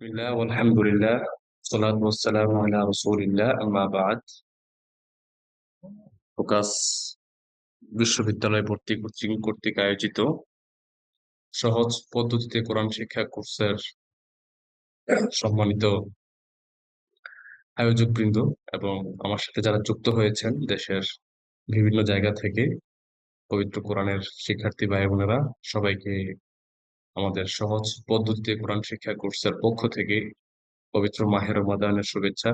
বিসমিল্লাহ আলহামদুলিল্লাহ সালাতু ওয়াসসালামু আলা রাসূলিল্লাহ আম্মা বা'দ। ফোকাস বিশ্ববিদ্যালয় ভর্তি কোচিং কর্তৃক আয়োজিত সহজ পদ্ধতিতে কোরআন শিক্ষা কোর্সের সম্মানিত আয়োজকবৃন্দ এবং আমার সাথে যারা যুক্ত হয়েছেন দেশের বিভিন্ন জায়গা থেকে পবিত্র কোরআনের শিক্ষার্থী ভাই বোনেরা, সবাইকে আমাদের সহজ পদ্ধতিতে কোরআন শিক্ষা কোর্সের পক্ষ থেকে পবিত্র মাহে রমাদানের শুভেচ্ছা।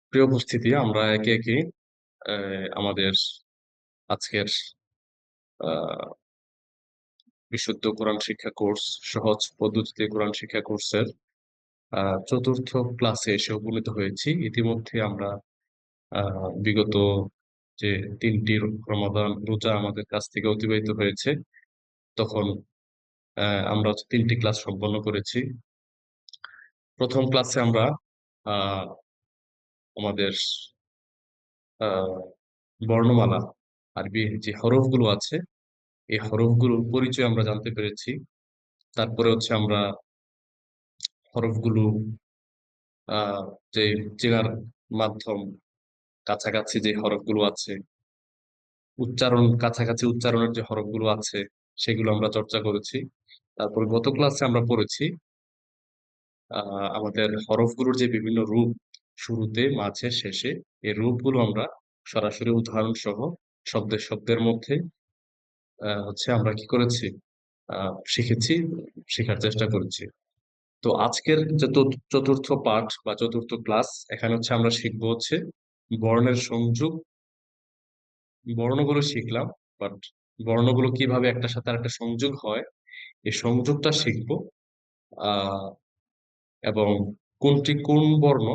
প্রিয় উপস্থিতি, আমরা একে একে আমাদের আজকের আহ বিশুদ্ধ কোরআন শিক্ষা কোর্স, সহজ পদ্ধতিতে কোরআন শিক্ষা কোর্সের চতুর্থ ক্লাসে এসে উপনীত হয়েছি। ইতিমধ্যে আমরা বিগত যে তিনটি রমাদান রোজা আমাদের কাছ থেকে অতিবাহিত হয়েছে, তখন আমরা হচ্ছে তিনটি ক্লাস সম্পন্ন করেছি। প্রথম ক্লাসে আমরা আহ আমাদের আহ বর্ণমালা, আরবি যে হরফগুলো আছে এই হরফগুলোর পরিচয় আমরা জানতে পেরেছি। তারপরে হচ্ছে আমরা হরফগুলো আহ যে চেনার মাধ্যম, কাছাকাছি যে হরফগুলো আছে, কাছাকাছি উচ্চারণের যে হরফগুলো আছে সেগুলো আমরা চর্চা করেছি। তারপর গত ক্লাসে আমরা পড়েছি আমাদের হরফগুলোর যে বিভিন্ন রূপ, শুরুতে, মাঝে, শেষে, এই রূপগুলো আমরা সরাসরি উদাহরণ সহ শব্দের শব্দের মধ্যে হচ্ছে আমরা কি করেছি, শিখেছি, শেখার চেষ্টা করেছি। তো আজকের যে চতুর্থ পাঠ বা চতুর্থ ক্লাস, এখানে হচ্ছে আমরা শিখবো হচ্ছে বর্ণের সংযোগ। বর্ণগুলো শিখলাম, বাট বর্ণগুলো কিভাবে একটার সাথে আরেকটা সংযোগ হয় এই সংযোগটা শিখবো। আহ এবং কোনটি কোন বর্ণ,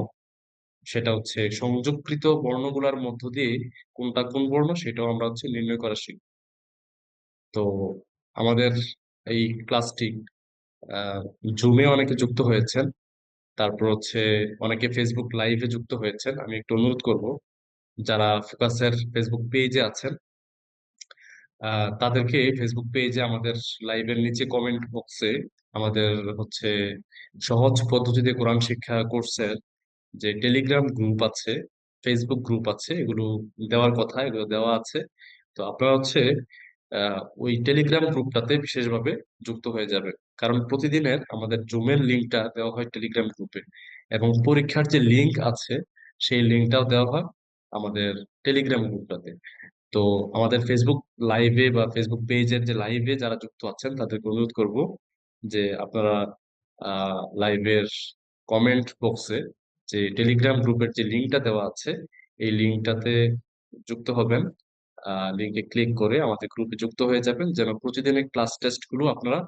সেটা হচ্ছে সংযোগকৃত বর্ণগুলোর মধ্য দিয়ে কোনটা কোন বর্ণ সেটাও আমরা হচ্ছে নির্ণয় করা শিখব। তো আমাদের এই ক্লাসটি জুমে অনেকে যুক্ত হয়েছেন, তারপর হচ্ছে অনেকে ফেসবুক লাইভে যুক্ত হয়েছেন। আমি একটু অনুরোধ করব, যারা ফোকাসের ফেসবুক পেজে আছেন তাদেরকে ফেসবুক পেজে আমাদের লাইভের নিচে কমেন্ট বক্সে আমাদের হচ্ছে সহজ পদ্ধতিতে কোরআন শিক্ষা কোর্সের যে টেলিগ্রাম গ্রুপ আছে, ফেসবুক গ্রুপ আছে, এগুলো দেওয়ার কথা, এগুলো দেওয়া আছে। তো আপনারা হচ্ছে ওই টেলিগ্রাম গ্রুপটাতে বিশেষভাবে যুক্ত হয়ে যাবে, কারণ প্রতিদিনের আমাদের জুমের লিঙ্কটা দেওয়া হয় টেলিগ্রাম গ্রুপে, এবং পরীক্ষার যে লিঙ্ক আছে সেই লিঙ্কটাও দেওয়া হয় আমাদের টেলিগ্রাম গ্রুপটাতে। তো আমাদের ফেসবুক লাইভে বা ফেসবুক পেজের যে লাইভে যারা যুক্ত আছেন তাদেরকে অনুরোধ করব যে আপনারা লাইভের কমেন্ট বক্সে যে টেলিগ্রাম গ্রুপের যে লিঙ্কটা দেওয়া আছে এই লিঙ্কটাতে যুক্ত হবেন। লিঙ্কে ক্লিক করে আমাদের গ্রুপে যুক্ত হয়ে যাবেন, যেন প্রতিদিনের ক্লাস টেস্ট গুলো আপনারা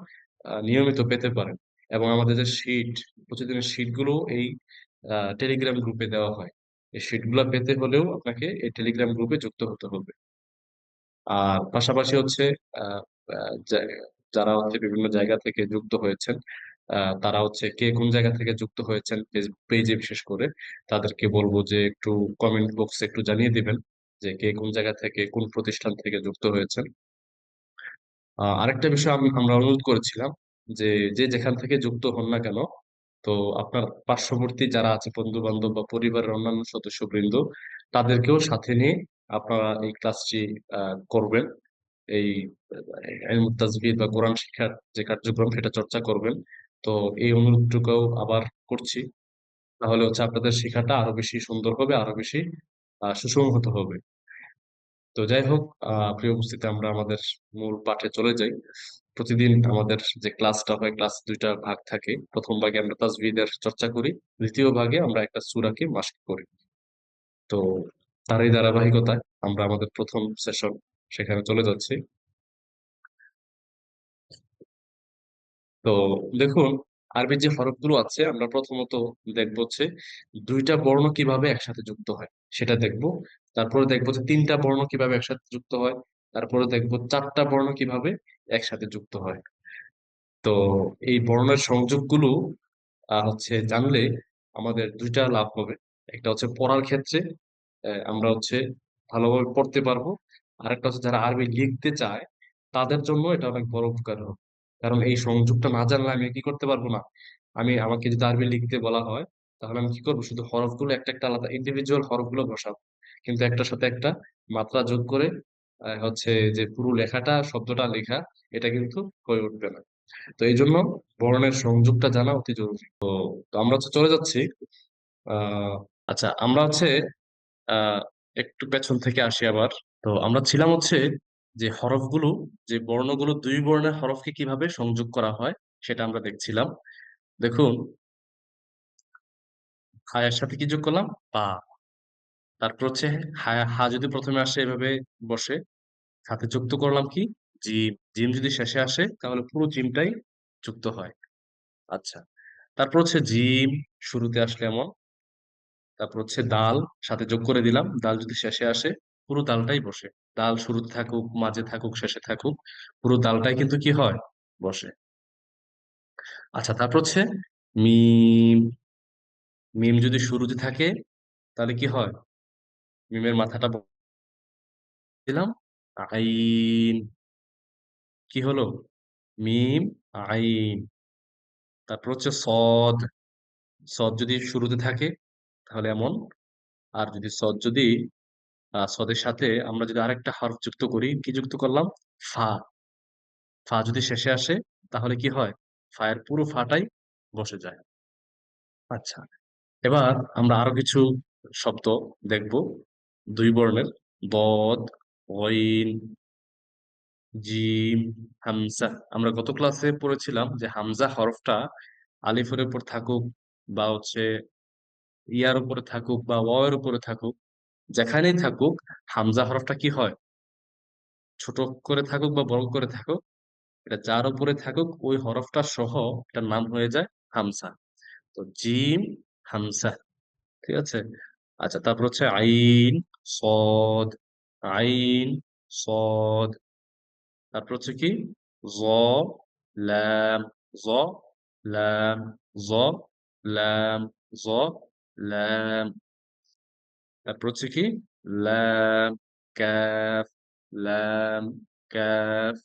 নিয়মিত পেতে পারেন। এবং আমাদের যে শীট, প্রতিদিনের শীট গুলো এই টেলিগ্রাম গ্রুপে দেওয়া হয়। এই শীট গুলো পেতে হলেও আপনাকে এই টেলিগ্রাম গ্রুপে যুক্ত হতে হবে। আর পাশাপাশি হচ্ছে আহ, আহ, যা- যারা হচ্ছে বিভিন্ন জায়গা থেকে যুক্ত হয়েছেন, তারা হচ্ছে কে কোন জায়গা থেকে যুক্ত হয়েছেন ফেসবুক পেজে বিশেষ করে, তাদেরকে বলবো যে একটু কমেন্ট বক্সে একটু জানিয়ে দিবেন যে কে কোন জায়গা থেকে, কোন প্রতিষ্ঠান থেকে যুক্ত হয়েছেন। আরেকটা বিষয় আমরা অনুরোধ করেছিলাম যে যে যেখান থেকে যুক্ত হন না কেন, তো আপনার পার্শ্ববর্তী যারা আছে, বন্ধু বান্ধব বা পরিবারের অন্যান্য সদস্যবৃন্দ, তাদেরকেও সাথে নিয়ে আপনারা এই ক্লাসটি করবেন। এই ইলমুত তাজবিদ বা কোরআন শিক্ষার যে কার্যক্রম সেটা চর্চা করবেন। তো এই অনুরোধটুকুও আবার করছি, তাহলে হচ্ছে আপনাদের শেখাটা আরো বেশি সুন্দর হবে, আরো বেশি সুসংহত হবে। তো যাই হোক, প্রিয় উপস্থিতি, আমরা আমাদের মূল পাঠে চলে যাই। প্রতিদিন আমাদের যে ক্লাসটা হয়, ক্লাস দুইটা ভাগ থাকে। প্রথম ভাগে আমরা তাজবিদের চর্চা করি, দ্বিতীয় ভাগে আমরা একটা সূরাকে মাস্ক করি। তো তারই ধারাবাহিকতায় আমরা আমাদের প্রথম সেশন সেখানে চলে যাচ্ছি। তো দেখুন, আরবির যে হরফগুলো আছে আমরা প্রথমত দেখবো হচ্ছে দুইটা বর্ণ কিভাবে একসাথে যুক্ত হয় সেটা দেখবো। তারপরে দেখবো যে তিনটা বর্ণ কিভাবে একসাথে যুক্ত হয়। তারপরে দেখবো চারটা বর্ণ কিভাবে একসাথে যুক্ত হয়। তো এই বর্ণের সংযোগগুলো হচ্ছে জানলে আমাদের দুইটা লাভ হবে। একটা হচ্ছে পড়ার ক্ষেত্রে আমরা হচ্ছে ভালোভাবে পড়তে পারবো। আর একটা হচ্ছে যারা আরবি লিখতে চায় তাদের জন্য এটা অনেক বড় উপকার হবে, কারণ এই সংযোগটা না জানলে আমি কি করতে পারবো না, আমাকে যদি আরবি লিখতে বলা হয়, তাহলে আমি কি করবো, শুধু হরফগুলো একটা একটা আলাদা ইন্ডিভিজুয়াল হরফগুলো বসাবো, কিন্তু একটার সাথে একটা মাত্রা যোগ করে হচ্ছে যে পুরো লেখাটা শব্দটা লেখা, এটা কিন্তু হয়ে উঠবে না। তো এই জন্য বর্ণের সংযোগটা জানা অতি জরুরি। তো আমরা হচ্ছে চলে যাচ্ছি। আহ আচ্ছা, আমরা হচ্ছে আহ একটু পেছন থেকে আসি আবার। তো আমরা ছিলাম হচ্ছে যে হরফগুলো, যে বর্ণগুলো দুই বর্ণের হরফকে কিভাবে সংযোগ করা হয় সেটা আমরা দেখছিলাম। দেখুন, হায়ের সাথে কি যোগ করলাম, পা। তারপর হচ্ছে হা, হা যদি প্রথমে আসে এভাবে বসে, সাথে যুক্ত করলাম কি, জিম। জিম যদি শেষে আসে তাহলে পুরো জিমটাই যুক্ত হয়। আচ্ছা, তারপর হচ্ছে জিম শুরুতে আসলে এমন। তারপর হচ্ছে দাল, সাথে যোগ করে দিলাম, দাল যদি শেষে আসে পুরো দালটাই বসে। দাল শুরুতে থাকুক, মাঝে থাকুক, শেষে থাকুক, পুরো দালটাই কিন্তু কি হয়, বসে। আচ্ছা, তারপর হচ্ছে মিম। মিম যদি শুরুতে থাকে তাহলে কি হয়, মিমের মাথাটা দিলাম। আইন, কি হলো, মিম, আইন। তারপর হচ্ছে সদ। সদ যদি শুরুতে থাকে তাহলে এমন। আর যদি সদ যদি সদের সাথে আমরা যদি আরেকটা হরফ যুক্ত করি, কি যুক্ত করলাম, ফা। ফা যদি শেষে আসে তাহলে কি হয়, ফায়ের পুরো ফাটাই বসে যায়। আচ্ছা, এবার আমরা আরো কিছু শব্দ দেখব দুই বর্ণের। বদ, গইন, জিম, হামজা। আমরা গত ক্লাসে পড়েছিলাম যে হামজা হরফটা আলিফের উপর থাকুক বা হচ্ছে ইয়ার উপরে থাকুক বা ওয়া এর উপরে থাকুক, যেখানেই থাকুক, হামজা হরফটা কি হয়, ছোট করে থাকুক বা বড় করে থাকুক, এটা যার উপরে থাকুক ওই হরফটা সহ এটার নাম হয়ে যায় হামজা। তো জিম, হামজা। ঠিক আছে। আচ্ছা, তারপর হচ্ছে আইন, সদ, আইন, সদ। তারপর হচ্ছে কি, জ, লাম, জ, লাম, জ, লাম, জ, লাম। তারপর হচ্ছে কি, লাম, কাফ, লাম, কাফ।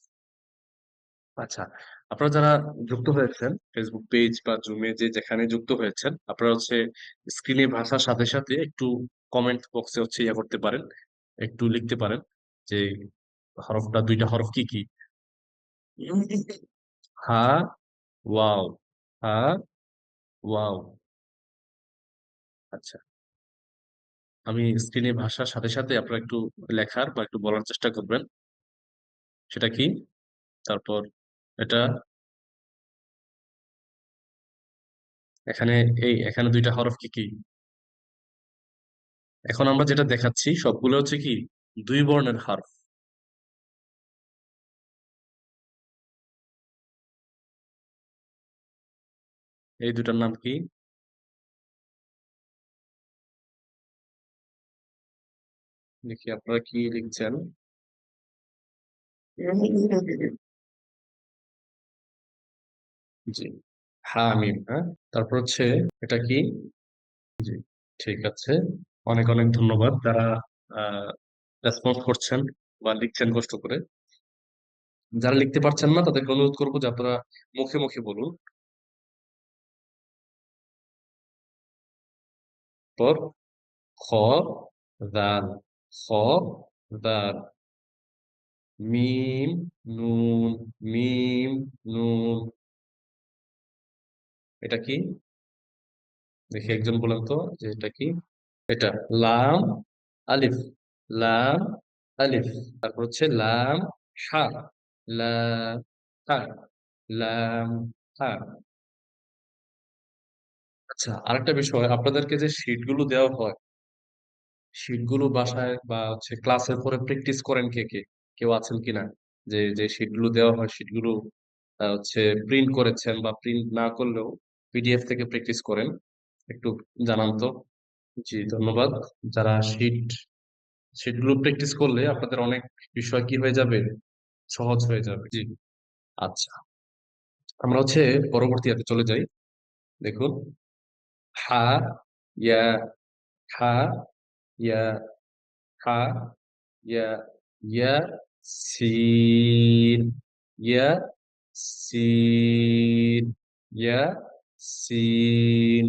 আচ্ছা, আপনারা যারা যুক্ত হয়েছেন ফেসবুক পেজ বা জুমে, যে যেখানে যুক্ত হয়েছেন, আপনারা হচ্ছে স্ক্রিনে ভাষার সাথে সাথে একটু কমেন্ট বক্সে হচ্ছে ইয়া করতে পারেন, একটু লিখতে পারেন যে হরফটা, দুইটা হরফ কি কি। হা, ওয়াও। হা, ওয়াও। আচ্ছা, আমি স্ক্রিনে ভাষার সাথে সাথে আপনারা একটু লেখার বা একটু বলার চেষ্টা করবেন সেটা কি। তারপর এটা, এখানে, এখানে দুইটা হরফ কি কি। এখন আমরা যেটা দেখাচ্ছি সবগুলো হচ্ছে কি, দুই বর্ণের হরফ। এই দুটার নাম কি, দেখি আপনারা কি লিখছেন। জি, হামিম। হ্যাঁ, তারপর হচ্ছে এটা কি, জি, ঠিক আছে। অনেক অনেক ধন্যবাদ যারা রেসপন্স করছেন বা লিখছেন কষ্ট করে। যারা লিখতে পারছেন না তাদেরকে অনুরোধ করবো যে আপনারা মুখে মুখে বলুন। পর, খ, দাল, খ, দাল, মিম, নুন, মিম, নুন। এটা কি, দেখি একজন বলেন তো যে এটা কি। এটা লাম, আলিফ, লাম, আলিফ। তারপর হচ্ছে লাম, হা, লাম, হা, লাম, হা। আচ্ছা, আরেকটা বিষয়, আপনাদেরকে যে শীট গুলো দেওয়া হয়, শীট গুলো বাসায় বা হচ্ছে ক্লাসের পরে প্র্যাকটিস করেন কে কে, কেউ আছেন কিনা, যে যে শীট গুলো দেওয়া হয় শীট গুলো হচ্ছে প্রিন্ট করেছেন বা প্রিন্ট না করলেও পিডিএফ থেকে প্র্যাকটিস করেন, একটু জানান তো। জি, ধন্যবাদ। যারা শীটগুলো প্র্যাকটিস করলে আপনাদের অনেক বিষয় কি হয়ে যাবে, সহজ হয়ে যাবে। জি, আচ্ছা, আমরা হচ্ছে পরবর্তী হাতে চলে যাই। দেখুন, হা, ইয়া, হা, ইয়া, হা, ইয়া, ইয়া, সিন, ইয়া, সিন, ইয়া, সিন।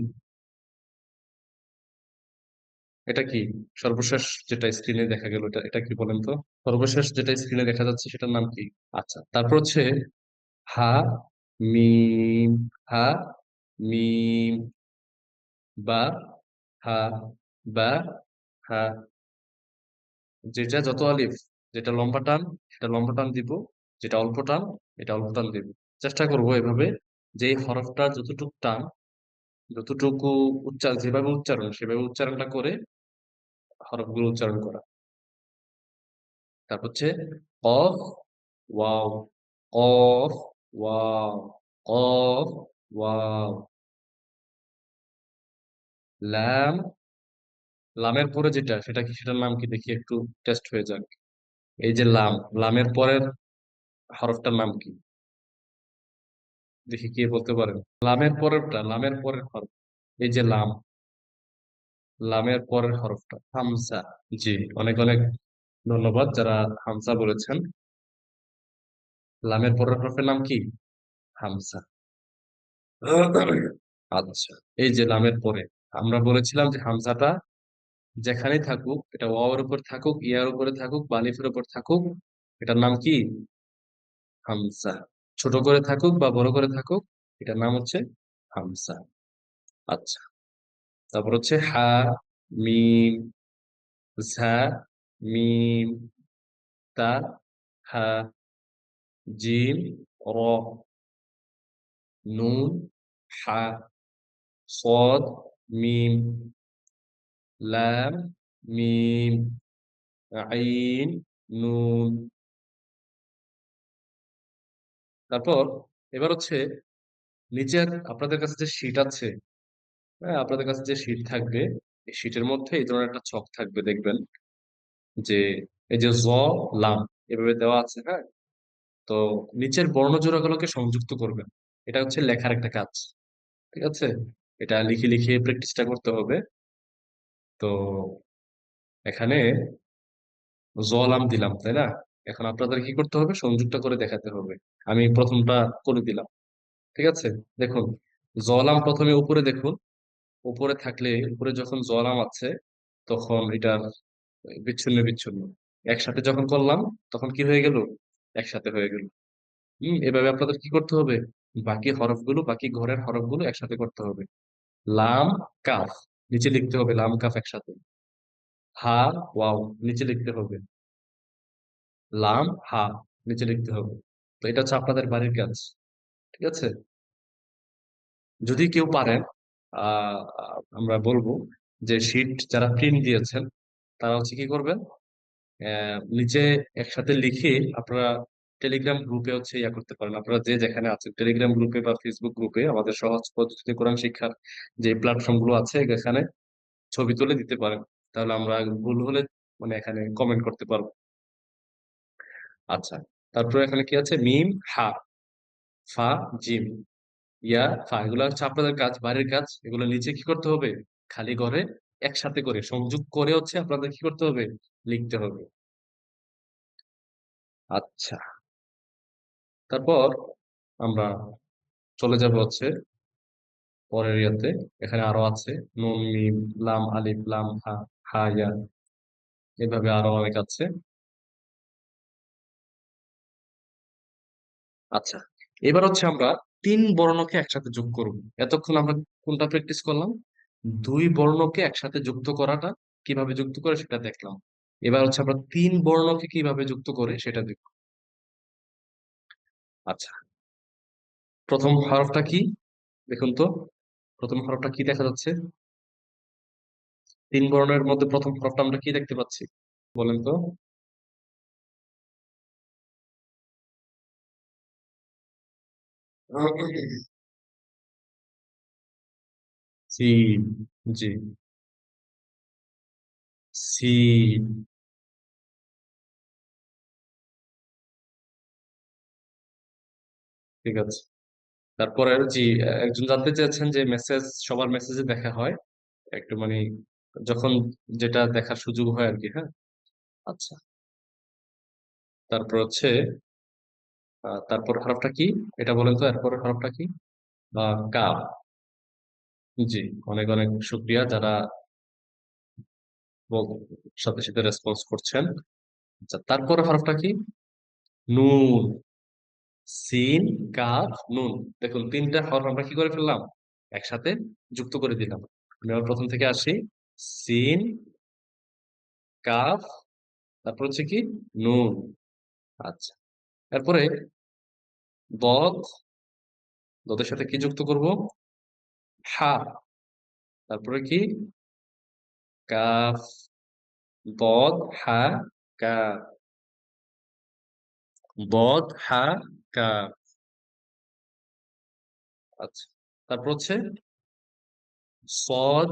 এটা কি সর্বশেষ যেটা স্ক্রিনে দেখা গেল, এটা এটা কি বলেন তো? সর্বশেষ যেটা স্ক্রিনে দেখা যাচ্ছে সেটার নাম কি? আচ্ছা, তারপর হচ্ছে হা মিম, হা মিম, বা, হা, বা, হা। যেটা যত আলিফ, যেটা লম্বা টান সেটা লম্বা টান দিব, যেটা অল্প টান এটা অল্প টান দিব। চেষ্টা করব এভাবে, যে এই হরফটা যতটুকু টান, যতটুকু উচ্চারণ, যেভাবে উচ্চারণ সেভাবে উচ্চারণটা করে হরফগুলো উচ্চারণ করা। তারপর হচ্ছে of, wow, of, wow, of, wow, লাম। লামের পরে যেটা সেটা কি, সেটার নাম কি দেখি একটু, টেস্ট হয়ে যাক। এই যে লাম, লামের পরের হরফটার নাম কি? দেখি কে বলতে পারেন। লামের পরেরটা, লামের পরের হরফ, এই যে লাম, লামের পরের হরফটা হামসা। জি, অনেক অনেক ধন্যবাদ যারা হামসা বলেছেন। লামের পরের হরফের নাম কি? হামসা। আচ্ছা, এই যে লামের পরে আমরা বলেছিলাম যে হামজাটা যেখানেই থাকুক, এটা ওয়াওয়ের উপর থাকুক, ইয়ার উপরে থাকুক, বালিফের উপর থাকুক, এটার নাম কি? হামজা। ছোট করে থাকুক বা বড় করে থাকুক, এটার নাম হচ্ছে হামজা। আচ্ছা, তারপর হচ্ছে হা মিম, ঝা মিম, তা, হা, জিম, র, নুন, হা, صاد মিম, লাম মিম, আইন, নুন। তারপর এবার হচ্ছে নিচের আপনাদের কাছে যে শীট আছে, হ্যাঁ, আপনাদের কাছে যে শীট থাকবে, এই শীটের মধ্যে এই ধরনের একটা ছক থাকবে, দেখবেন যে এই যে জ, লাম এভাবে দেওয়া আছে, হ্যাঁ। তো নিচের বর্ণ জোড়াগুলোকে সংযুক্ত করবেন। এটা হচ্ছে লেখার একটা কাজ, ঠিক আছে? এটা লিখে লিখে প্র্যাকটিসটা করতে হবে। তো এখানে জ লাম দিলাম, তাই না? এখন আপনাদের কি করতে হবে, সংযুক্ত করে দেখাতে হবে। আমি প্রথমটা করে দিলাম, ঠিক আছে? দেখুন, জলাম প্রথমে উপরে দেখুন, উপরে থাকলে, উপরে যখন জলাম আছে তখন এটার বিচ্ছিন্ন বিচ্ছিন্ন, একসাথে যখন করলাম তখন কি হয়ে গেল, একসাথে হয়ে গেল। এভাবে আপনাদের কি করতে হবে, বাকি হরফগুলো, বাকি ঘরের হরফগুলো একসাথে করতে হবে। লাম, কাফ নিচে লিখতে হবে, লাম কাফ একসাথে। হা, ওয়াও নিচে লিখতে হবে। লাম, হা নিচে লিখতে হবে। তো এটা হচ্ছে আপনাদের বাড়ির কাজ, ঠিক আছে? যদি কেউ পারেন, আমরা বলবো যে শীট যারা প্রিন্ট দিয়েছেন তারা হচ্ছে কি করবেন, নিচে একসাথে লিখে আপনারা টেলিগ্রাম গ্রুপে হচ্ছে ইয়া করতে পারেন। আপনারা যে যেখানে আছেন টেলিগ্রাম গ্রুপে বা ফেসবুক গ্রুপে, আমাদের সহজ পদ্ধতিতে কোরআন শিক্ষার যে প্ল্যাটফর্ম গুলো আছে এখানে ছবি তুলে দিতে পারেন। তাহলে আমরা ভুল হলে মানে এখানে কমেন্ট করতে পারবো। আচ্ছা, তারপরে এখানে কি আছে, মিম, হা, ফা, জিম, ইয়া, ফা, এগুলো হচ্ছে আপনাদের কাজ, বাড়ির কাজ। এগুলো নিচে কি করতে হবে, খালি ঘরে একসাথে করে সংযোগ করে হচ্ছে আপনাদের কি করতে হবে, লিখতে হবে। আচ্ছা, তারপর আমরা চলে যাব হচ্ছে পরের ইয়াতে। এখানে আরো আছে নুন মিম লাম আলিফ লাম হা, হা ইয়া, এভাবে আরো অনেক আছে। আচ্ছা, এবার হচ্ছে আমরা তিন বর্ণকে একসাথে যোগ করব। এতক্ষণ আমরা কোনটা প্র্যাকটিস করলাম, দুই বর্ণকে একসাথে যুক্ত করাটা কিভাবে যুক্ত করে সেটা দেখলাম। এবার হচ্ছে আমরা তিন বর্ণকে কিভাবে যুক্ত করে সেটা দেখব। আচ্ছা, প্রথম হরফটা কি দেখুন তো, প্রথম হরফটা কি দেখা যাচ্ছে? তিন বর্ণের মধ্যে প্রথম হরফটা আমরা কি দেখতে পাচ্ছি, বলেন তো? সি, জি, সি, ঠিক আছে। তারপরে জি, একজন জানতে চেয়েছেন যে মেসেজ, সবার মেসেজে দেখা হয় একটু মানে যখন যেটা দেখার সুযোগ হয় আর কি, হ্যাঁ। আচ্ছা, তারপর হচ্ছে তারপর হরফটা কি, এটা বলেন তো, এরপরের হরফটা কি? কাফ। জি, অনেক অনেক শুক্রিয়া যারা বল- সাথে সাথে রেসপন্স করছেন। আচ্ছা, তারপরে হরফটা কি? নুন। সিন, কাফ, নুন। দেখুন তিনটা হরফ আমরা কি করে ফেললাম, একসাথে যুক্ত করে দিলাম। আমি আবার প্রথম থেকে আসি। সিন, কাফ, তারপর হচ্ছে কি নুন। আচ্ছা, এরপরে বদ, দদের সাথে কি যুক্ত করব? হা। তারপরে কি? কাফ। বদ, হা, কাফ। বদ, হা, কাফ। আচ্ছা, তারপর হচ্ছে সদ।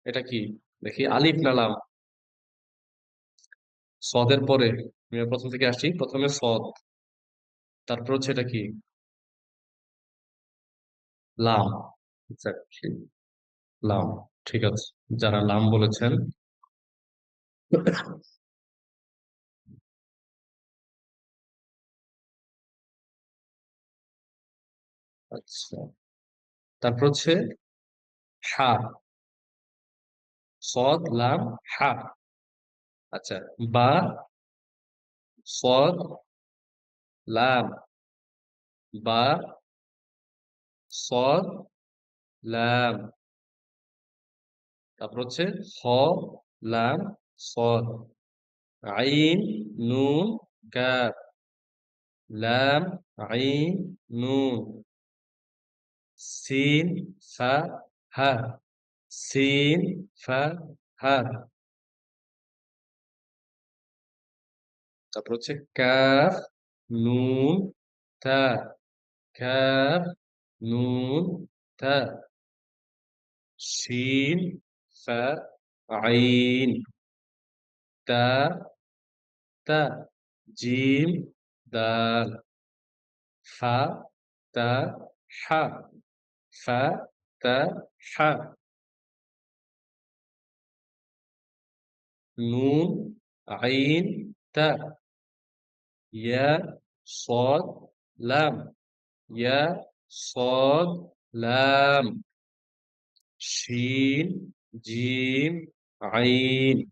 এটা কি? দেখি আলিফ না লাম? সদের পরে আমি প্রথম থেকে আসি, প্রথমে সদ, তারপর হচ্ছে এটা কি? লাম। Exactly, লাম। ঠিক আছে, যারা লাম বলেছেন। আচ্ছা, তারপর হচ্ছে হা। সদ, লাম, হা। আচ্ছা, বা, সদ, লাম, বা, সদ, লাম। তারপর হচ্ছে হ, লাম, সদ। আইন, নুন, কাফ। লাম, আইন, নুন। সিন, ফা, হা। সিন, ফা, হা। তারপর হচ্ছে কাফ, নুন, তা। কাফ, নুন, তা। শিন, ফা, আইন, তা, তা। জিম, দাল। ফা, তা, হা। ফা, তা, হা। নুন, আইন, তা। ইয়া, صاد، লাম। ইয়া, صاد، লাম। শিন, জিম, আইন।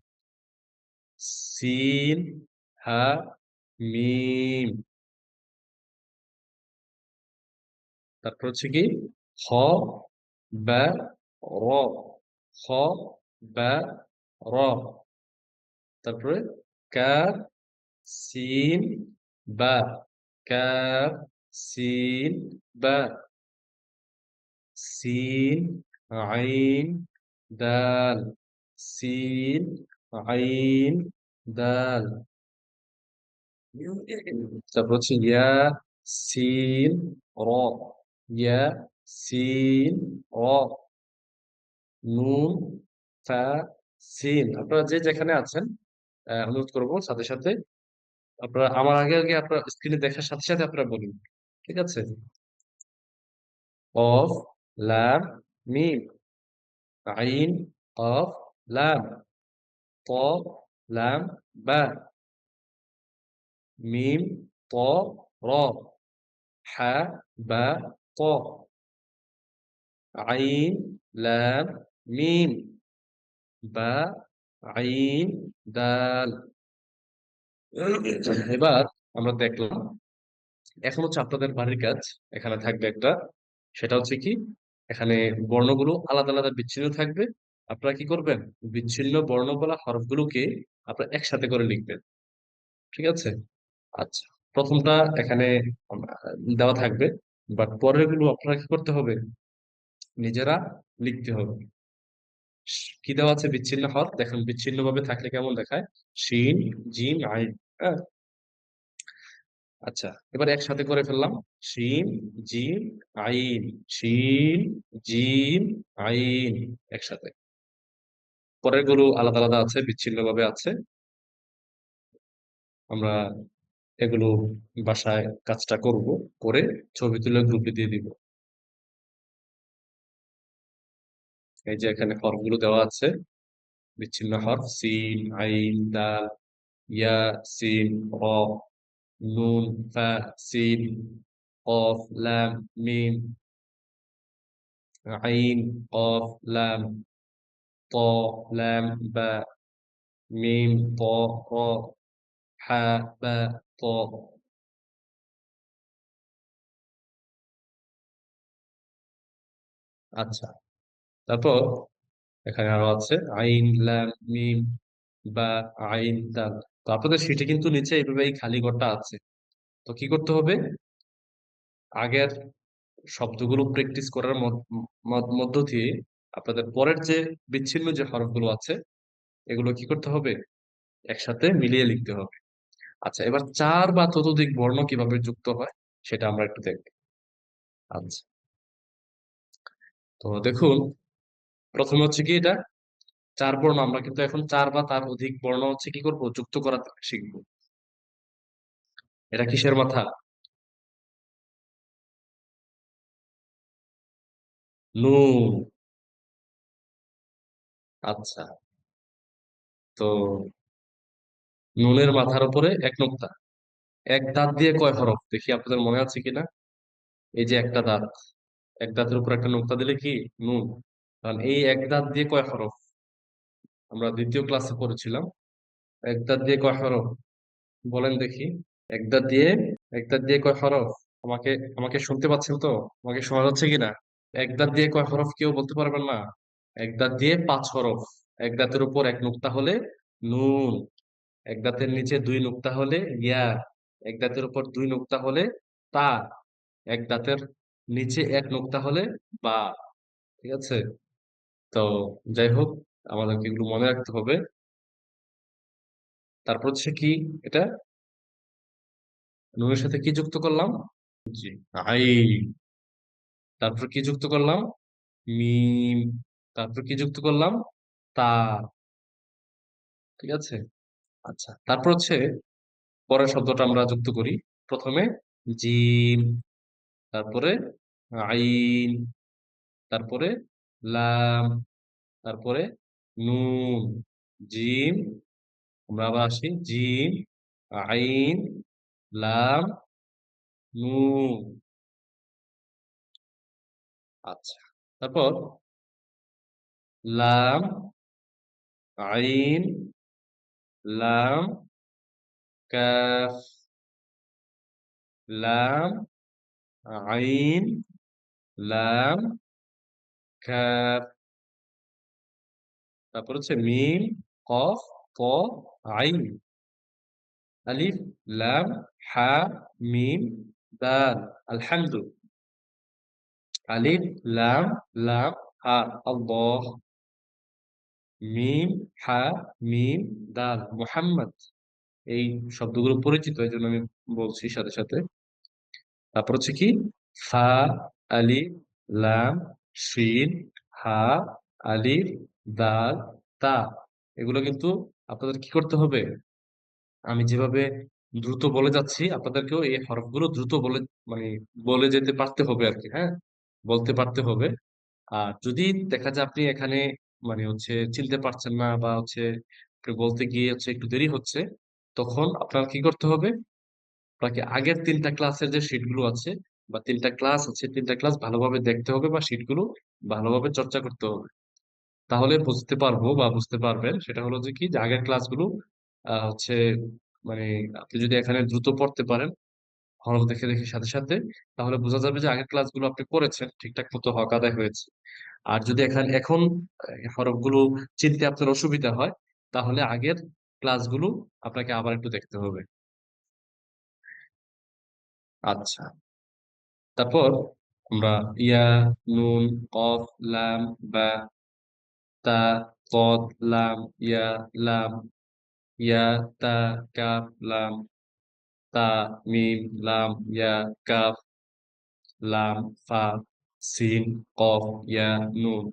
সিন, হা, মিম। তারপর হচ্ছে কি খ, বা, র। খ, বা, র। তারপরে কাফ, সিন, বা। কাফ, সিন, বা। সিন, আইন, দাল। সিন, আইন, দাল। তারপর হচ্ছে ইয়া, সিন, র। ইয়া, সিন, র। নুন, ফা, সিন। আপনারা যে যেখানে আছেন, অনুরোধ করবো সাথে সাথে আপনারা আমার আগে আগে আপনার স্ক্রিনে দেখার সাথে সাথে আপনারা বলুন। ঠিক আছে? অফ, লাম, মিম। আইন, অফ, লাম। ত, লাম, বা। মিম, ত, র। হা, বা, ত। আইন, লাম, মিম। বা, আইন, দাল। এবার আমরা দেখলাম, এখন হচ্ছে আপনাদের বাড়ির কাজ। এখানে থাকবে একটা, সেটা হচ্ছে কি, এখানে বর্ণগুলো আলাদা আলাদা বিচ্ছিন্ন থাকবে। আপনারা কি করবেন? বিচ্ছিন্ন বর্ণমালা হরফগুলোকে আপনারা একসাথে করে লিখবেন। ঠিক আছে? আচ্ছা, প্রথমটা এখানে দেওয়া থাকবে, বাট পরের গুলো আপনারা কি করতে হবে? নিজেরা লিখতে হবে। কি দেওয়া আছে? বিচ্ছিন্ন হরফ। দেখেন বিচ্ছিন্ন ভাবে থাকলে কেমন দেখায়? শিন, জিম, আইন। হ্যাঁ? আচ্ছা, এবার একসাথে করে ফেললাম। শিন, জিম, আইন। শিন, জিম, আইন। একসাথে। পরের গুলো আলাদা আলাদা আছে, বিচ্ছিন্ন ভাবে আছে। আমরা এগুলো বাসায় কাজটা করব, করে ছবি তুলে গ্রুপে দিয়ে দিব। এই যে এখানে হরফগুলো দেওয়া আছে, বিচ্ছিন্ন হরফ সিন, আইন, দাল, ইয়া, সিন, র, নুন, ফা, সিন, কফ, লাম, মিম। আইন, কফ, লাম, ত, লাম, বা, মিম, ত, র, হা, বা, ত। আচ্ছা, তারপর এখানে আরো আছে আইন, লাম, মিম, বা, আইন, দাল। তো আপনাদের সিটে কিন্তু নিচে এইভাবে এই খালি ঘরটা আছে। তো কি করতে হবে? আগের শব্দগুলো প্র্যাকটিস করার মধ্য দিয়ে আপনাদের পরের যে বিচ্ছিন্ন যে হরফগুলো আছে এগুলো কি করতে হবে? একসাথে মিলিয়ে লিখতে হবে। আচ্ছা, এবার চার বা ততোধিক বর্ণ কিভাবে যুক্ত হয় সেটা আমরা একটু দেখব। আচ্ছা, তো দেখুন, প্রথমে হচ্ছে কি এটা চার বর্ণ, আমরা কিন্তু এখন চার বা তার অধিক বর্ণ হচ্ছে কি করব, যুক্ত করা শিখবো। এটা কিসের মাথা? নুন। আচ্ছা, তো নুনের মাথার উপরে এক নোক্তা। এক দাঁত দিয়ে কয় হরফ দেখি আপনাদের মনে আছে কিনা? এই যে একটা দাঁত, এক দাঁতের উপর একটা নোক্তা দিলে কি নুন। কারণ এই এক দাঁত দিয়ে কয় হরফ আমরা দ্বিতীয় ক্লাসে পড়েছিলাম। এক দাঁত দিয়ে কয় হরফ বলেন দেখি? এক দাঁত দিয়ে, এক দাঁত দিয়ে কয় হরফ? আমাকে আমাকে শুনতে পাচ্ছেন তো? আমাকে শোনা যাচ্ছে কিনা? এক দাঁত দিয়ে কয় হরফ কেউ বলতে পারবেন না? এক দাঁত দিয়ে পাঁচ হরফ। এক দাঁতের উপর এক নুক্তা হলে নুন। এক দাঁতের নিচে দুই নুক্তা হলে ইয়া। এক দাঁতের উপর দুই নুক্তা হলে তা। এক দাঁতের নিচে এক নুক্তা হলে বা। ঠিক আছে? তো যাই হোক, আমাদেরকে এগুলো মনে রাখতে হবে। তারপর হচ্ছে কি এটা, নুনের সাথে কি যুক্ত করলাম? জি, আই। তারপর কি যুক্ত করলাম? মিম। তারপর কি যুক্ত করলাম? তা। ঠিক আছে? আচ্ছা, তারপর হচ্ছে পরের শব্দটা আমরা যুক্ত করি। প্রথমে জিম, তারপরে আইন, তারপরে লাম, তারপরে নুন। জিম, আমরা আবার আসি জিম, আইন, লাম, নুন। আচ্ছা, তারপর লাম, আইন, লাম, কাফ, লাম, আইন, লাম, কাফ। তারপর হচ্ছে মিম, কফ, ক, আইন, আলিফ, লাম, হা, মিম, দাল। আলহামদু। আলিফ, লাম, লাম, হা, আল্লাহ। মিম, হা, মিম, দাল, মুহাম্মদ। এই শব্দগুলো পরিচিত, এই জন্য আমি বলছি সাথে সাথে। তারপর হচ্ছে কি ফা, আলিফ, লাম, শিন, হা, আলিফ, দাল, তা। এগুলো কিন্তু আপনাদের কি করতে হবে? আমি যেভাবে দ্রুত বলে যাচ্ছি আপনাদেরকেও এই হরফগুলো দ্রুত বলে, মানে বলে যেতে পারতে হবে আর কি। হ্যাঁ, বলতে পারতে হবে। আর যদি দেখা যায় আপনি এখানে মানে হচ্ছে চিনতে পারছেন না, বা হচ্ছে আপনি বলতে গিয়ে হচ্ছে একটু দেরি হচ্ছে, তখন আপনার কি করতে হবে? আপনাকে আগের তিনটা ক্লাসের যে শিটগুলো আছে, বা তিনটা ক্লাস আছে, তিনটা ক্লাস ভালোভাবে দেখতে হবে, বা শিটগুলো ভালোভাবে চর্চা করতে হবে। তাহলে বুঝতে পারবো বা বুঝতে পারবেন, সেটা হলো যে কি যে আগের ক্লাসগুলো হচ্ছে মানে আপনি যদি এখানে দ্রুত পড়তে পারেন হরফ দেখে দেখে সাথে সাথে, তাহলে বোঝা যাবে যে আগের ক্লাসগুলো আপনি পড়েছেন, ঠিকঠাক মতো হক আদায় হয়েছে। আর যদি এখন হরফগুলো চিনতে আপনার অসুবিধা হয়, তাহলে আগের ক্লাসগুলো আপনাকে আবার একটু দেখতে হবে। আচ্ছা, তারপর আমরা ইয়া, নুন, কফ, লাম, বা, তা, কদ, লাম, ইয়া, লাম, ইয়া, তা, কাফ, লাম, তা, মিম, লাম, ইয়া, কাফ, লাম, ফা, সিন, কফ, ইয়া, নুন।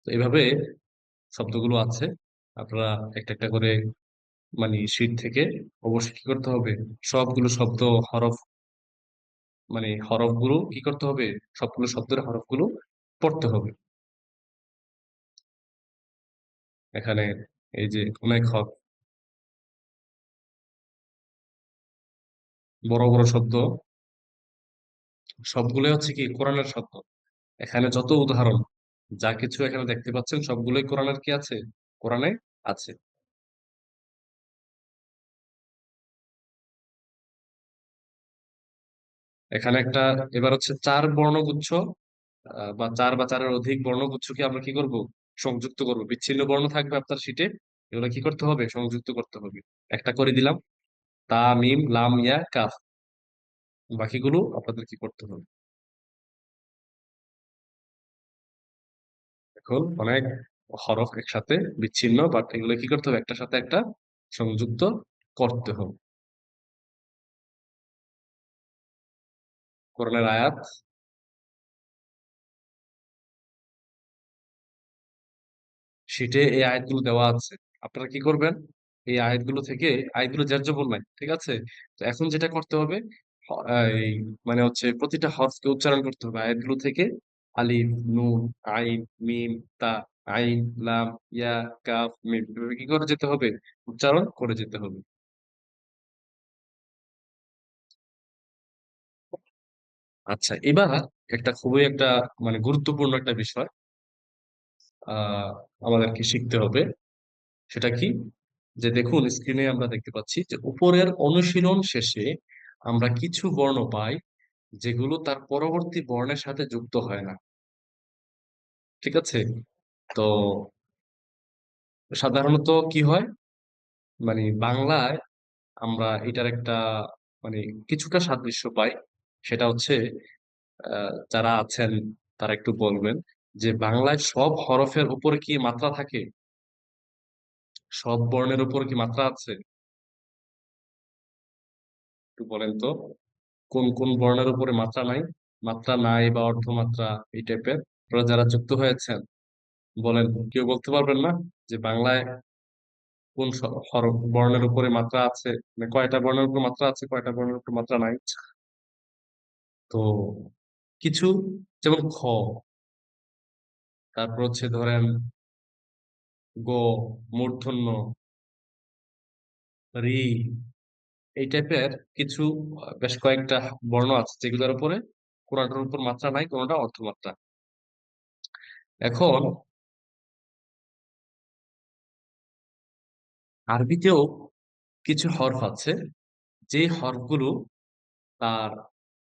তো এইভাবে শব্দগুলো আছে। আপনারা একটা একটা করে মানে শীট থেকে অবশ্যই কি করতে হবে? সবগুলো শব্দ, হরফ, মানে হরফগুলো কি করতে হবে? সবগুলো শব্দের হরফগুলো পড়তে হবে। এখানে এই যে অনেক হরফ। বড় বড় শব্দ সবগুলোই হচ্ছে কি কোরআনের শব্দ। এখানে যত উদাহরণ যা কিছু এখানে দেখতে পাচ্ছেন সবগুলোই কোরআনের কি আছে, কোরআনে আছে। এখানে একটা, এবার হচ্ছে চার বর্ণগুচ্ছ বা চার বা চারের অধিক বর্ণগুচ্ছকে আমরা কি করব, সংযুক্ত করব। বিচ্ছিন্ন বর্ণ থাকবে আপনার শিটে, এগুলো কি করতে হবে, সংযুক্ত করতে হবে। একটা করে দিলাম, তা মিম লাম ইয়া কাফ, বাকিগুলো আপনাদের কি করতে হবে। এখন অনেক হরফ একসাথে বিচ্ছিন্ন, বাট এগুলো কি করতে হবে, একটার সাথে একটা সংযুক্ত করতে হবে। কোরআনের আয়াত শিটে এই আয়াতগুলো দেওয়া আছে। আপনারা কি করবেন, এই আয়াতগুলো থেকে, আয়াতগুলো জ্যায্য নাই, ঠিক আছে। তো এখন যেটা করতে হবে, এই মানে হচ্ছে প্রতিটা হরফকে উচ্চারণ করতে হবে আয়াতগুলো থেকে। আলিফ, নুন, আইন, মিম, তা, আইন, লাম, ইয়া, কাফ, মিম, এভাবে কি করে যেতে হবে, উচ্চারণ করে যেতে হবে। আচ্ছা, এবার একটা খুবই একটা মানে গুরুত্বপূর্ণ একটা বিষয় আহ আমাদেরকে শিখতে হবে। সেটা কি, যে দেখুন স্ক্রিনে আমরা দেখতে পাচ্ছি যে উপরের অনুশীলন শেষে আমরা কিছু বর্ণ পাই যেগুলো তার পরবর্তী বর্ণের সাথে যুক্ত হয় না, ঠিক আছে। তো সাধারণত কি হয়, মানে বাংলায় আমরা এটার একটা মানে কিছুটা সাদৃশ্য পাই। সেটা হচ্ছে যারা আছেন তারা একটু বলবেন যে বাংলায় সব হরফের উপরে কি মাত্রা থাকে, সব বর্ণের উপর কি মাত্রা আছে, একটু বলেন তো কোন কোন বর্ণের উপরে মাত্রা নাই, মাত্রা নাই বা অর্ধমাত্রা এই টাইপের। আপনারা যারা যুক্ত হয়েছেন বলেন, কেউ বলতে পারবেন না যে বাংলায় কোন হরফ বর্ণের উপরে মাত্রা আছে, মানে কয়টা বর্ণের উপর মাত্রা আছে, কয়টা বর্ণের উপর মাত্রা নাই। তো কিছু, যেমন খ, তারপর হচ্ছে ধরেন গ, মূর্ধন্য, রি, এই টাইপের কিছু বেশ কয়েকটা বর্ণ আছে যেগুলোর উপরে কোনটার উপর মাত্রা নাই, কোনটা অর্ধমাত্রা। এখন আরবিতেও কিছু হরফ আছে যে হরফগুলো তার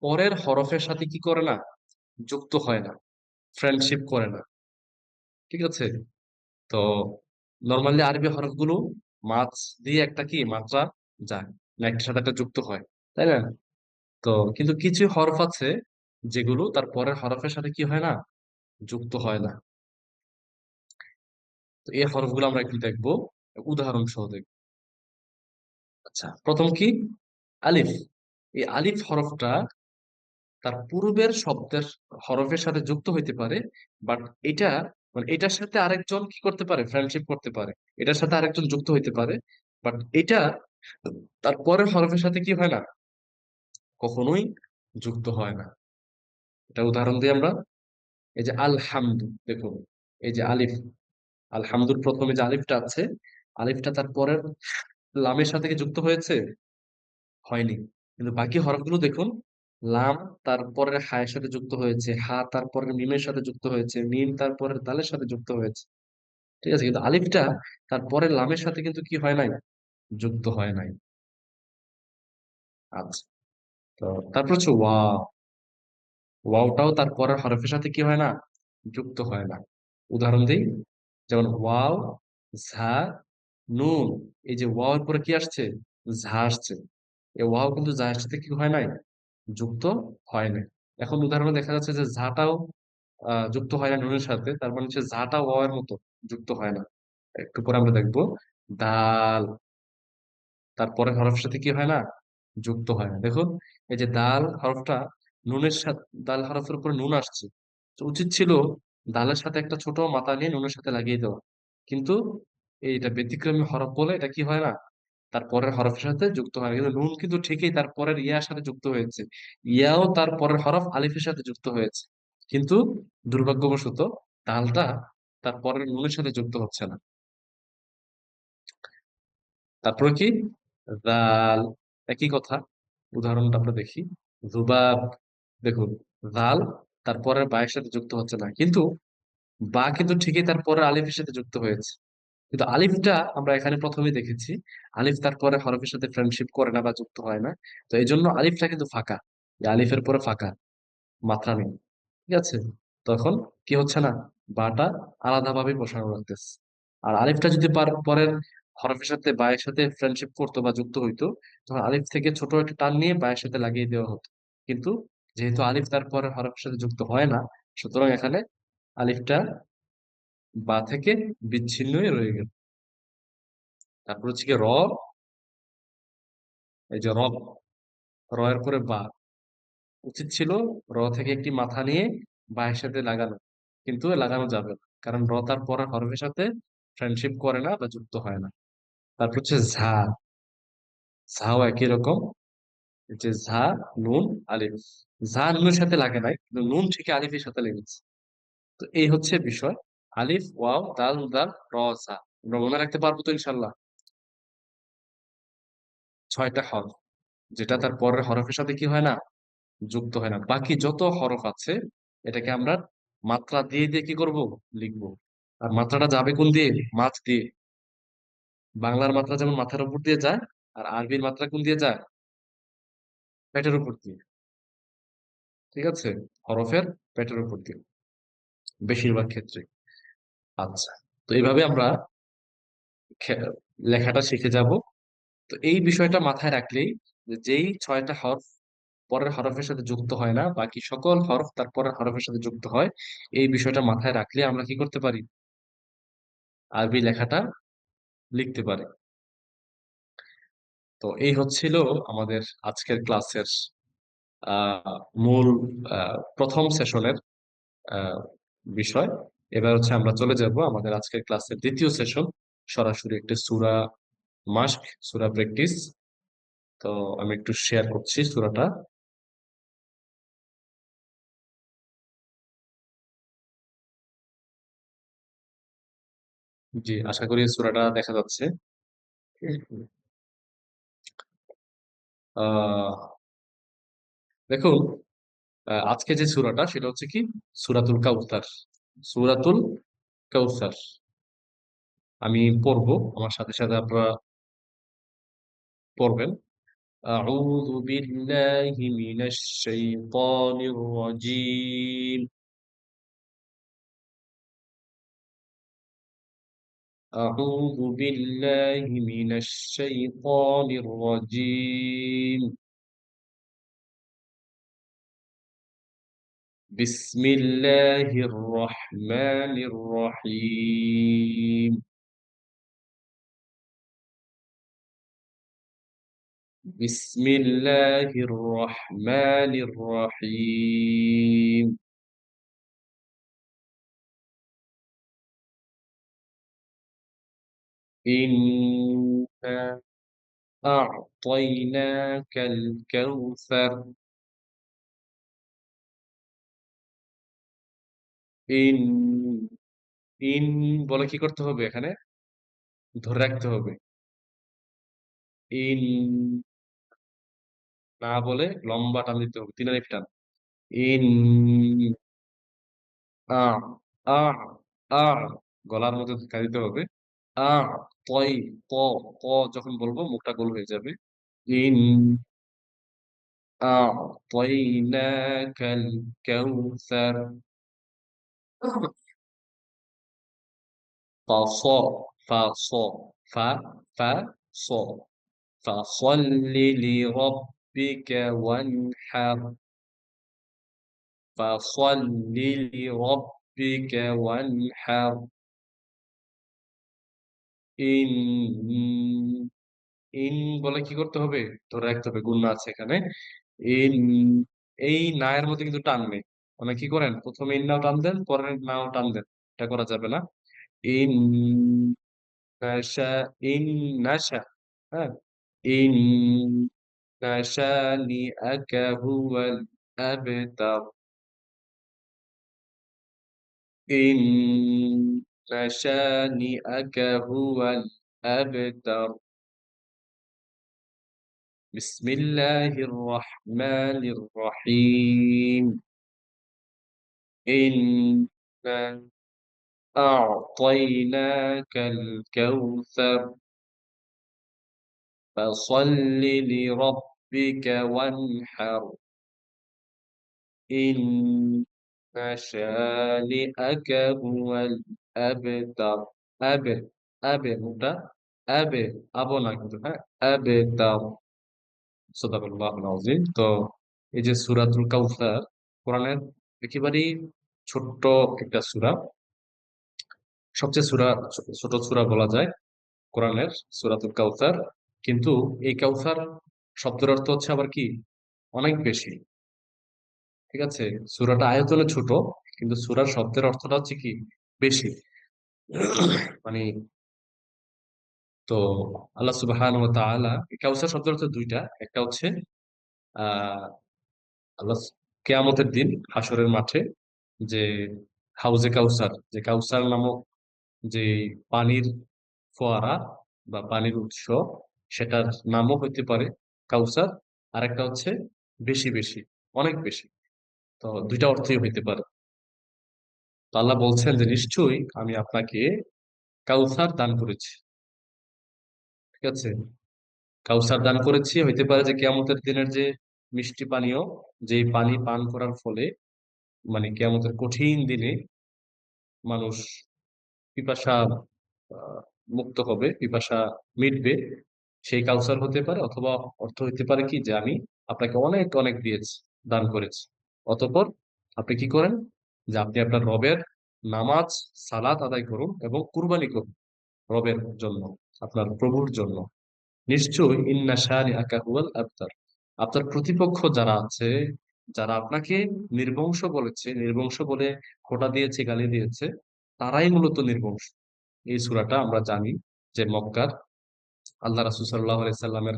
পরের হরফের সাথে কি করে না, যুক্ত হয় না, ফ্রেন্ডশিপ করে না, ঠিক আছে। তো নর্মালি আরবি হরফগুলো মাছ দিয়ে একটা কি মাত্রা যায়, না একটার সাথে একটা যুক্ত হয়, তাই না। তো কিন্তু কিছু হরফ আছে যেগুলো তার পরের হরফের সাথে কি হয় না, যুক্ত হয় না। তো এই হরফগুলো আমরা একটু দেখবো, উদাহরণ সহ দেখবো। আচ্ছা, প্রথম কি, আলিফ। এই আলিফ হরফটা তার পূর্বের শব্দের হরফের সাথে যুক্ত হইতে পারে, বাট এটা মানে এটার সাথে আরেকজন কি করতে পারে, ফ্রেন্ডশিপ করতে পারে, এটার সাথে আরেকজন যুক্ত হইতে পারে, বাট এটা তার পরের হরফের সাথে কি হয় না, কখনোই যুক্ত হয় না। এটা উদাহরণ দিই আমরা, এই যে আলহামদু, দেখুন এই যে আলিফ, আলহামদুর প্রথমে যে আলিফটা আছে, আলিফটা তার পরের লামের সাথে কি যুক্ত হয়েছে, হয়নি। কিন্তু বাকি হরফগুলো দেখুন, লাম তারপরের হায়ের সাথে যুক্ত হয়েছে, হা তারপরের মিমের সাথে যুক্ত হয়েছে, মিম তারপরের দালের সাথে যুক্ত হয়েছে, ঠিক আছে। কিন্তু আলিফটা তারপরের লামের সাথে কিন্তু কি হয় নাই, যুক্ত হয় নাই। আচ্ছা, তো তারপর হচ্ছে ওয়াও, ওয়াওটাও তার পরের হরফের সাথে কি হয় না, যুক্ত হয় না। উদাহরণ দিই, যেমন ওয়াও, ঝা, নুন। এই যে ওয়াও এর পরে কি আসছে, ঝা আসছে। এই ওয়াও কিন্তু ঝা এর সাথে কি হয় নাই, যুক্ত হয় নাই। এখন উদাহরণে দেখা যাচ্ছে যে ঝাটাও যুক্ত হয় না নুনের সাথে, তার মানে হচ্ছে ঝাটা ওয়াও এর মতো যুক্ত হয় না। একটু পরে আমরা দেখবো দাল, তারপরে হরফের সাথে কি হয় না, যুক্ত হয় না। দেখুন এই যে দাল হরফটা নুনের সাথে, দাল হরফের উপরে নুন আসছে, তো উচিত ছিল দালের সাথে একটা ছোট মাথা নিয়ে নুনের সাথে লাগিয়ে দেওয়া, কিন্তু এইটা ব্যতিক্রমী হরফ বলে এটা কি হয় না, তার পরের হরফের সাথে যুক্ত হয় না। কিন্তু নুন কিন্তু ঠিকই তার পরের ইয়ার সাথে যুক্ত হয়েছে, ইয়াও তার পরের হরফ আলিফের সাথে যুক্ত হয়েছে, কিন্তু দুর্ভাগ্যবশত দালটা তার পরের নুনের সাথে যুক্ত হচ্ছে না। তারপরে কি, দাল, একই কথা। উদাহরণটা আমরা দেখি। জুবাব, দেখুন, জাল তারপরে বায়ের সাথে যুক্ত হচ্ছে না, কিন্তু বা কিন্তু ঠিকই তারপরে আলিফের সাথে যুক্ত হয়েছে। কিন্তু আলিফটা আমরা এখানে প্রথমে দেখেছি, আলিফ তারপরে হরফের সাথে ফ্রেন্ডশিপ করে না বা যুক্ত হয় না। তো এই জন্য আলিফটা কিন্তু ফাঁকা, এই আলিফের পরে ফাঁকা, মাত্রা নেই। ঠিক আছে, তখন কি হচ্ছে না, বাটা আলাদাভাবে বসানো লাগতেছে। আর আলিফটা যদি পরের হরফের সাথে বায়ের সাথে ফ্রেন্ডশিপ করতো বা যুক্ত হইতো, তখন আলিফ থেকে ছোট একটা টান নিয়ে বায়ের সাথে লাগিয়ে দেওয়া হতো। কিন্তু যেহেতু আলিফ তারপরে হরফের সাথে যুক্ত হয় না, সুতরাং এখানে আলিফটা বা থেকে বিচ্ছিন্নই রয়ে গেল। তারপর হচ্ছে কি র, এই যে রব, র এর পরে বা, উচিত ছিল র থেকে একটি মাথা নিয়ে বায়ের সাথে লাগানো, কিন্তু লাগানো যাবে না, কারণ র তার পরের হরফের সাথে ফ্রেন্ডশিপ করে না বা যুক্ত হয় না। তারপর হচ্ছে ঝা, ঝাও একই রকম, যে ঝা, নুন, আলিফ। ঝা নুনের সাথে লাগে নাই, কিন্তু নুন ঠিকই আলিফের সাথে লেগেছে। তো এই হচ্ছে বিষয়। আলিফ, ওয়াও, দাল, দাল, র, ঝা। আমরা মনে রাখতে পারবো তো ইনশাল্লাহ? 6টা হরফ, যেটা তার পরের হরফের সাথে কি হয় না, যুক্ত হয় না। বাকি যত হরফ আছে, এটাকে আমরা মাত্রা দিয়ে দিয়ে কি করব, লিখবো। আর মাত্রাটা যাবে কোন দিয়ে, মাছ দিয়ে। বাংলার মাত্রা যেমন মাথার উপর দিয়ে যায়, আর আরবির মাত্রা কোন দিয়ে যায়, পেটের উপর দিয়ে। ঠিক আছে, হরফের পেটের উপর দিয়ে বেশিরভাগ ক্ষেত্রে। আচ্ছা, তো এইভাবে আমরা খে- লেখাটা শিখে যাব। তো এই বিষয়টা মাথায় রাখলেই, যে যেই 6টা হরফ পরের হরফের সাথে যুক্ত হয় না, বাকি সকল হরফ তার পরের হরফের সাথে যুক্ত হয়, এই বিষয়টা মাথায় রাখলে আমরা কি করতে পারি, আরবি লেখাটা লিখতে পারি। তো এই হচ্ছিল আমাদের আজকের ক্লাসের মূল প্রথম সেশনের আহ, বিষয়। এবার হচ্ছে আমরা চলে যাব আমাদের আজকের ক্লাসের দ্বিতীয় সেশন, সরাসরি একটি সূরা মাস্ক, সূরা প্র্যাকটিস। তো আমি একটু শেয়ার করছি সূরাটা। জি, আশা করি সূরাটা দেখা যাচ্ছে। আহ দেখুন, আজকে যে সূরাটা সেটা হচ্ছে কি, সূরাতুল কাউসার। সূরাতুল কাউসার আমি পড়বো, আমার সাথে সাথে আপনারা পড়বেন। أعوذ بالله من الشيطان الرجيم. أعوذ بالله من الشيطان الرجيم. بسم الله الرحمن الرحيم. بسم الله الرحمن الرحيم. إنا أعطيناك الكوثر. ইন, ইন বলে কি করতে হবে এখানে, ধরে রাখতে হবে। ইন না বলে লম্বা টান দিতে হবে, 3 আলিফ টান। ইন, আ, আ, আ, গলার মধ্যে ধাক্কা দিতে হবে। আ, তই, ত, ত যখন বলবো মুখটা গোল হয়ে যাবে। In আ'তাইনাকাল Kawsar. فص فص ف ف ص فصل لربك وانحر. فصل لربك وانحر. إن ইন বলে কি করতে হবে, ধরে রাখতে হবে, গুণনা আছে এখানে। ইন, এই না এর মধ্যে কিন্তু টান নেই। মানে কি করেন, প্রথমে ইন নাও টান দেন, পরের নাও টান দেন, এটা করা যাবে না। ইন নাশা, ইন নাশা, হ্যাঁ, ইন নাশানি আকা হুয়াল আবতার। ইন নাশানি আকা হুয়াল আবতার। বিসমিল্লাহির রহমানির রহিম। ইন্না আ'তাইনাকাল কাউসার ফাসাল্লি লিরাব্বিকা ওয়ানহার। ইন্না শানিআকা হুয়াল আবতার। আবে, আবে ওটা আবে, আবো না কিন্তু, হ্যাঁ, আবতার। সাদাকাল্লাহুল আযীম। তো এই যে সূরাতুল কাউসার কোরআনের একেবারেই ছোট্ট একটা সূরা, সবচেয়ে ছোট সূরা বলা যায় কোরআনের, সূরাতুল কাউসার। কিন্তু এই কাউসার শব্দের অর্থ হচ্ছে আবার কি অনেক বেশি। ঠিক আছে, সূরাটা আয়তনে ছোট, কিন্তু সূরার শব্দের অর্থটা হচ্ছে কি বেশি। মানে তো আল্লাহ সুবহানাহু ওয়া তাআলা এই কাউসার শব্দের অর্থ দুইটা। একটা হচ্ছে আহ আল্লাহ কেয়ামতের দিন হাসরের মাঠে যে হাউজে কাউসার, যে কাউসার নামক যে পানির ফোয়ারা বা পানির উৎস, সেটার নামও হইতে পারে কাউসার। আর একটা হচ্ছে বেশি বেশি, অনেক বেশি। তো দুইটা অর্থই হইতে পারে। তো আল্লাহ বলছেন যে নিশ্চয়ই আমি আপনাকে কাউসার দান করেছি। ঠিক আছে, কাউসার দান করেছি হইতে পারে যে কিয়ামতের দিনের যে মিষ্টি পানীয়, যে পানি পান করার ফলে মানে কিয়ামতের কঠিন দিনে মানুষ পিপাসা আহ, মুক্ত হবে, পিপাসা মিটবে, সেই কাউসার হতে পারে। অথবা অর্থ হইতে পারে কি যে আমি আপনাকে অনেক অনেক দিয়েছি, দান করেছি, অতঃপর আপনি কি করেন, যে আপনি আপনার রবের নামাজ সালাত আদায় করুন এবং কুরবানি করুন রবের জন্য, আপনার প্রভুর জন্য। নিশ্চয়ই ইন্না শানিআকা হুয়াল আবতার। আপনার প্রতিপক্ষ যারা আছে, যারা আপনাকে নির্বংশ বলেছে, নির্বংশ বলে খোঁটা দিয়েছে, গালি দিয়েছে, তারাই মূলত নির্বংশ। এই সূরাটা আমরা জানি যে মক্কার আল্লাহ রাসূল সাল্লাল্লাহু আলাইহি সাল্লামের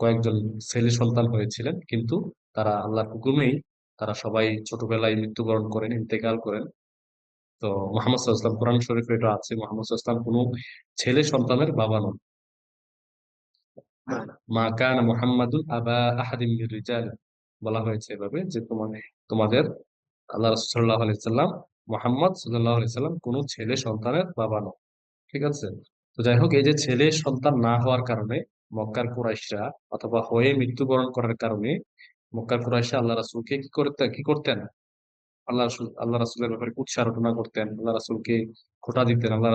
কয়েকজন ছেলে সন্তান হয়েছিলেন, কিন্তু তারা আল্লাহর হুকুমেই তারা সবাই ছোটবেলায় মৃত্যুবরণ করেন, ইন্তেকাল করেন। তো মুহাম্মদ সাল্লাল্লাহু আলাইহি ওয়াসাল্লাম, কোরআন শরীফে এটা আছে, মুহাম্মদ সাল্লাল্লাহু আলাইহি ওয়াসাল্লাম কোনো ছেলে সন্তানের বাবা নন। মা কানা মুহাম্মাদুন আবা আহাদিম মির রিজাল, বলা হয়েছে এভাবে যে তোমাদের আল্লাহ রাসূল সাল্লাল্লাহু আলাইহি সাল্লাম, মুহাম্মদ সাল্লাল্লাহু আলাইহি সাল্লাম কোনো ছেলে সন্তানের বাবা নন। ঠিক আছে। তো যাই হোক, এই যে ছেলে সন্তান না হওয়ার কারণে মক্কার কুরাইশরা, অথবা হয়ে মৃত্যুবরণ করার কারণে মক্কার কুরাইশরা আল্লাহ রাসূলকে কি করতেন, আল্লাহ রাসূলের ব্যাপারে কুৎসা রটনা করতেন, আল্লাহ রাসূলকে খোঁটা দিতেন, আল্লাহ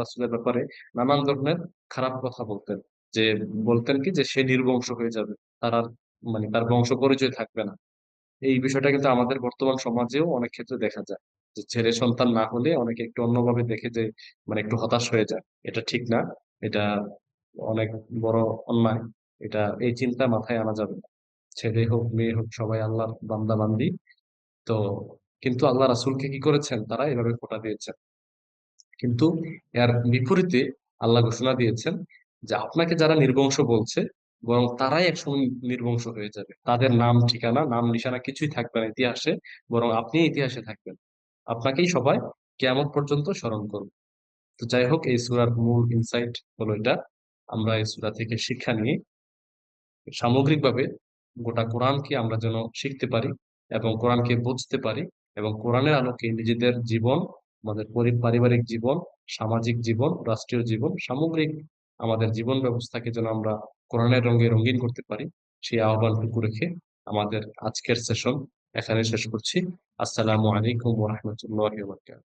রাসূলের ব্যাপারে নানান ধরনের খারাপ কথা বলতেন। যে বলতেন কি যে সে নির্বংশ হয়ে যাবে, তার আর মানে তার বংশ পরিচয় থাকবে না। এই বিষয়টা কিন্তু আমাদের বর্তমান সমাজেও অনেক ক্ষেত্রে দেখা যায়, যে ছেলে সন্তান না হলে অনেকে একটু অন্যভাবে দেখে, যে মানে একটু হতাশ হয়ে যায়। এটা ঠিক না, এটা অনেক বড় অন্যায়। এটা এই চিন্তা মাথায় আনা যাবে না। ছেলে হোক মেয়ে হোক সবাই আল্লাহর বান্দা বান্দি। তো কিন্তু আল্লাহ রাসূলকে কি করেছেন, তারা এভাবে খোঁটা দিয়েছেন। কিন্তু এর বিপরীতে আল্লাহ ঘোষণা দিয়েছেন যে আপনাকে যারা নির্বংশ বলছে, বরং তারাই একসময় নির্বংশ হয়ে যাবে। তাদের নাম ঠিকানা, নাম নিশানা কিছুই থাকবে না ইতিহাসে, বরং আপনি ইতিহাসে থাকবেন। আপনাকেই সবাই কিয়ামত পর্যন্ত স্মরণ করবে। তো যাই হোক, এই সূরার মূল ইনসাইট হলো এটা। আমরা এই সূরা থেকে শিক্ষা নিয়ে সামগ্রিকভাবে গোটা কোরআনকে আমরা যেন শিখতে পারি এবং কোরআনকে বুঝতে পারি, এবং কোরআনের আলোকে নিজেদের জীবন, আমাদের পারিবারিক জীবন, সামাজিক জীবন, রাষ্ট্রীয় জীবন, সামগ্রিক আমাদের জীবন ব্যবস্থাকে যেন আমরা কোরআনের রঙে রঙিন করতে পারি, সেই আহ্বানটুকু রেখে আমাদের আজকের সেশন এখানে শেষ করছি। আসসালামু আলাইকুম ওয়া রাহমাতুল্লাহি ওয়া বারাকাতুহু।